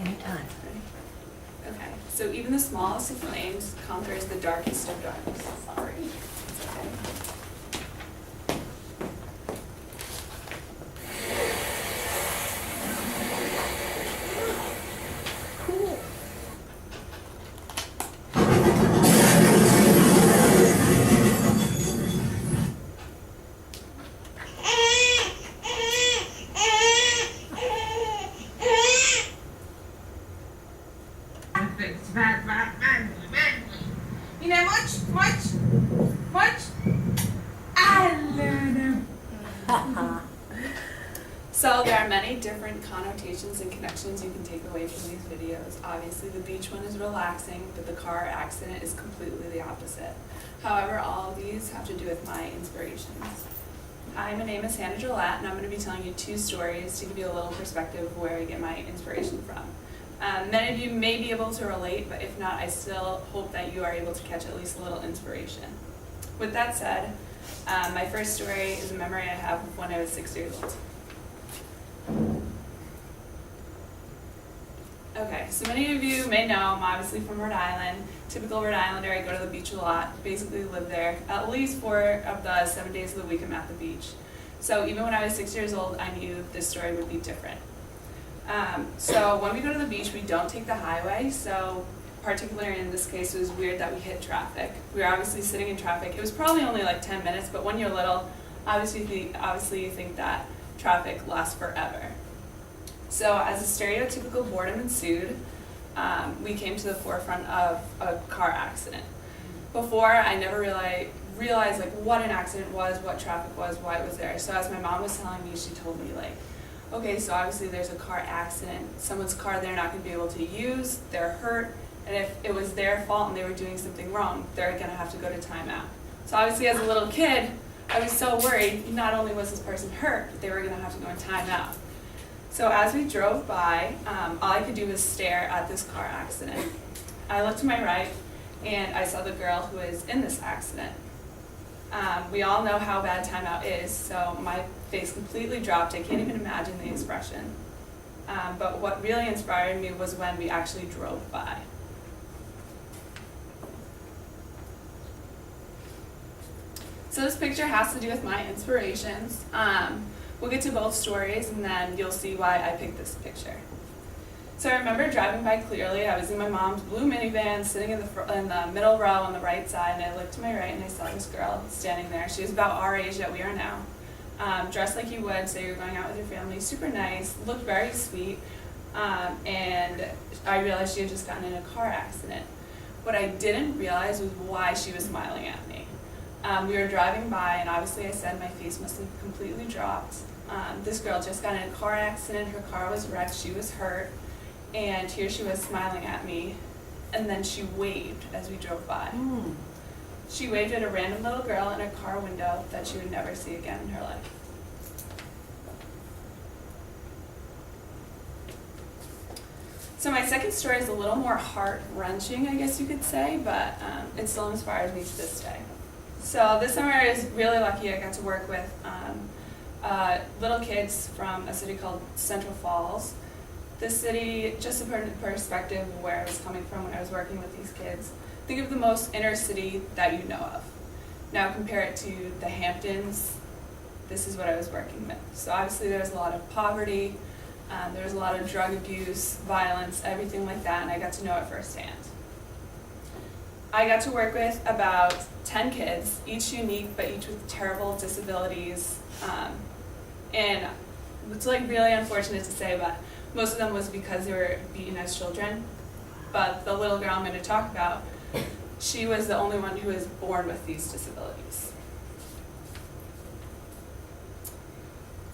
Anytime. Okay, so even the smallest of flames conquers the darkest of darkness. Sorry. It's okay. Cool. You know, much. I learn him. So there are many different connotations and connections you can take away from these videos. Obviously the beach one is relaxing, but the car accident is completely the opposite. However, all of these have to do with my inspirations. Hi, my name is Hannah Gillette, and I'm going to be telling you two stories to give you a little perspective of where I get my inspiration from. Many of you may be able to relate, but if not, I still hope that you are able to catch at least a little inspiration. With that said, my first story is a memory I have of when I was 6 years old. Okay, so many of you may know I'm obviously from Rhode Island. Typical Rhode Islander, I go to the beach a lot, basically live there. At least 4 of the 7 days of the week I'm at the beach. So even when I was 6 years old, I knew this story would be different. So when we go to the beach, we don't take the highway, so particularly in this case, it was weird that we hit traffic. We were obviously sitting in traffic. It was probably only like 10 minutes, but when you're little, obviously you think that traffic lasts forever. So as a stereotypical boredom ensued, we came to the forefront of a car accident. Before, I never realized like what an accident was, what traffic was, why it was there. So as my mom was telling me, she told me like, okay, so obviously there's a car accident, someone's car they're not going to be able to use, they're hurt, and if it was their fault and they were doing something wrong, they're going to have to go to timeout. So obviously as a little kid, I was so worried, not only was this person hurt, but they were going to have to go in timeout. So as we drove by, all I could do was stare at this car accident. I looked to my right, and I saw the girl who was in this accident. We all know how bad timeout is, so my face completely dropped. I can't even imagine the expression. But what really inspired me was when we actually drove by. So this picture has to do with my inspirations. We'll get to both stories, and then you'll see why I picked this picture. So I remember driving by clearly. I was in my mom's blue minivan, sitting in the middle row on the right side, and I looked to my right and I saw this girl standing there. She was about our age that we are now. Dressed like you would, so you're going out with your family, super nice, looked very sweet, and I realized she had just gotten in a car accident. What I didn't realize was why she was smiling at me. We were driving by, and obviously I said my face must have completely dropped. This girl just got in a car accident, her car was wrecked, she was hurt, and here she was smiling at me, and then she waved as we drove by. She waved at a random little girl in a car window that she would never see again in her life. So my second story is a little more heart-wrenching, I guess you could say, but it still inspires me to this day. So this summer I was really lucky. I got to work with little kids from a city called Central Falls. This city, just to put in perspective of where I was coming from when I was working with these kids, think of the most inner city that you know of. Now compare it to the Hamptons. This is what I was working with. So obviously there's a lot of poverty, there's a lot of drug abuse, violence, everything like that, and I got to know it firsthand. I got to work with about 10 kids, each unique, but each with terrible disabilities. And it's like really unfortunate to say, but most of them was because they were beaten as children. But the little girl I'm going to talk about, she was the only one who was born with these disabilities.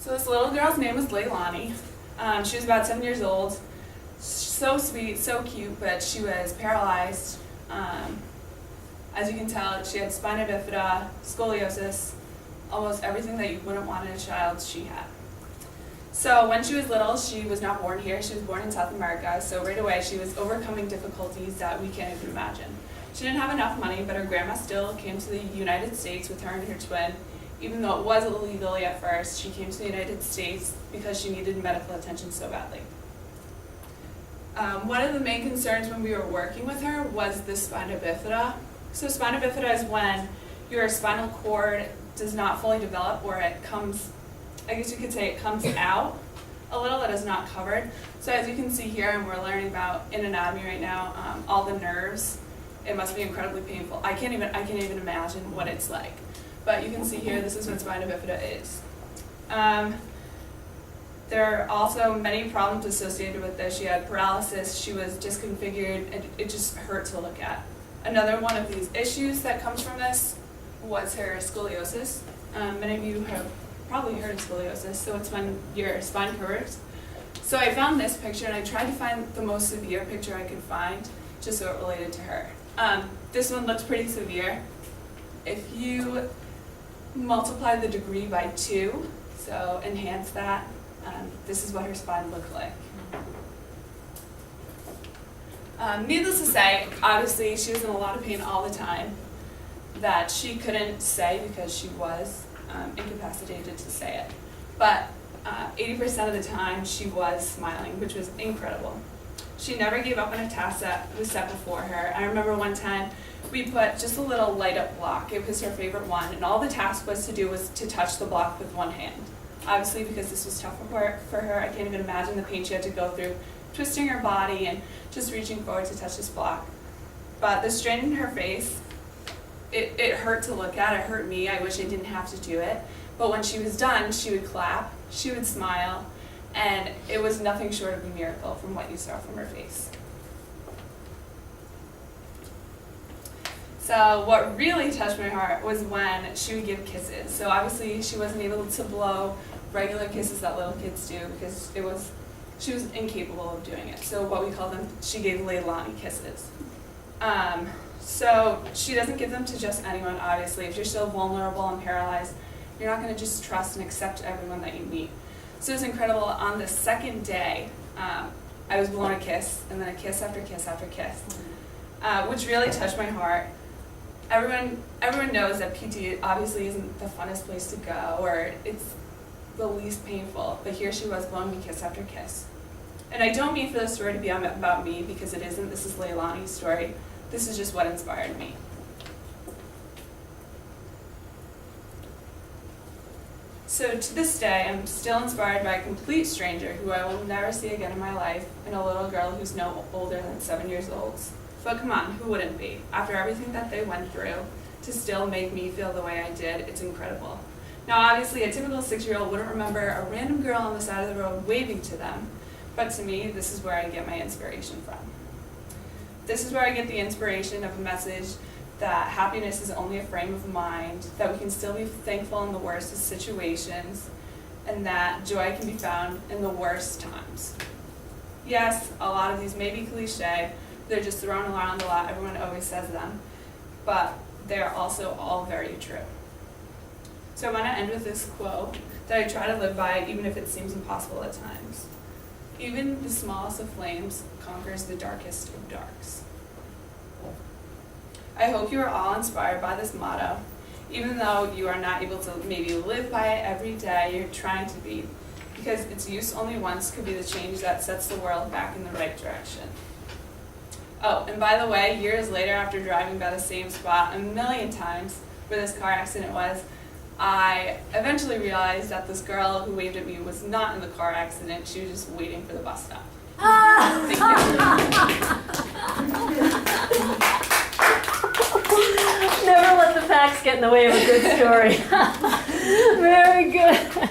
So this little girl's name was Leilani. She was about 7 years old. So sweet, so cute, but she was paralyzed. As you can tell, she had spina bifida, scoliosis, almost everything that you wouldn't want in a child, she had. So when she was little, she was not born here, she was born in South America, so right away she was overcoming difficulties that we can't even imagine. She didn't have enough money, but her grandma still came to the United States with her and her twin. Even though it was illegally at first, she came to the United States because she needed medical attention so badly. One of the main concerns when we were working with her was the spina bifida. So spina bifida is when your spinal cord does not fully develop, or it comes, I guess you could say it comes out a little, that is not covered. So as you can see here, and we're learning about in anatomy right now, all the nerves, it must be incredibly painful. I can't even imagine what it's like. But you can see here, this is what spina bifida is. There are also many problems associated with this. She had paralysis, she was disconfigured, and it just hurt to look at. Another one of these issues that comes from this was her scoliosis. Many of you have probably heard of scoliosis, so it's when your spine curves. So I found this picture, and I tried to find the most severe picture I could find, just so it related to her. This one looks pretty severe. If you multiply the degree by 2, so enhance that, this is what her spine looked like. Needless to say, obviously she was in a lot of pain all the time, that she couldn't say because she was incapacitated to say it. But 80% of the time she was smiling, which was incredible. She never gave up on a task that was set before her. I remember one time we put just a little light up block. It was her favorite one, and all the task was to do was to touch the block with one hand. Obviously, because this was tough for her, I can't even imagine the pain she had to go through, twisting her body and just reaching forward to touch this block. But the strain in her face, it hurt to look at. It hurt me. I wish I didn't have to do it. But when she was done, she would clap, she would smile, and it was nothing short of a miracle from what you saw from her face. So what really touched my heart was when she would give kisses. So obviously she wasn't able to blow regular kisses that little kids do because she was incapable of doing it. So what we call them, she gave Leilani kisses. So she doesn't give them to just anyone, obviously. If you're still vulnerable and paralyzed, you're not going to just trust and accept everyone that you meet. So it's incredible. On the second day, I was blown a kiss, and then a kiss after kiss after kiss, which really touched my heart. Everyone knows that PT obviously isn't the funnest place to go, or it's the least painful, but here she was blowing me kiss after kiss. And I don't mean for the story to be about me, because it isn't. This is Leilani's story. This is just what inspired me. So to this day, I'm still inspired by a complete stranger who I will never see again in my life, and a little girl who's no older than 7 years old. But come on, who wouldn't be? After everything that they went through, to still make me feel the way I did, it's incredible. Now obviously a typical 6-year-old wouldn't remember a random girl on the side of the road waving to them, but to me, this is where I get my inspiration from. This is where I get the inspiration of a message that happiness is only a frame of mind, that we can still be thankful in the worst of situations, and that joy can be found in the worst times. Yes, a lot of these may be cliche, they're just thrown around a lot, everyone always says them, but they're also all very true. So I want to end with this quote that I try to live by, even if it seems impossible at times. Even the smallest of flames conquers the darkest of darks. I hope you are all inspired by this motto, even though you are not able to maybe live by it every day, you're trying to be, because its use only once could be the change that sets the world back in the right direction. Oh, and by the way, years later, after driving by the same spot a million times where this car accident was, I eventually realized that this girl who waved at me was not in the car accident, she was just waiting for the bus stop. Thank Never let the facts get in the way of a good story. Very good.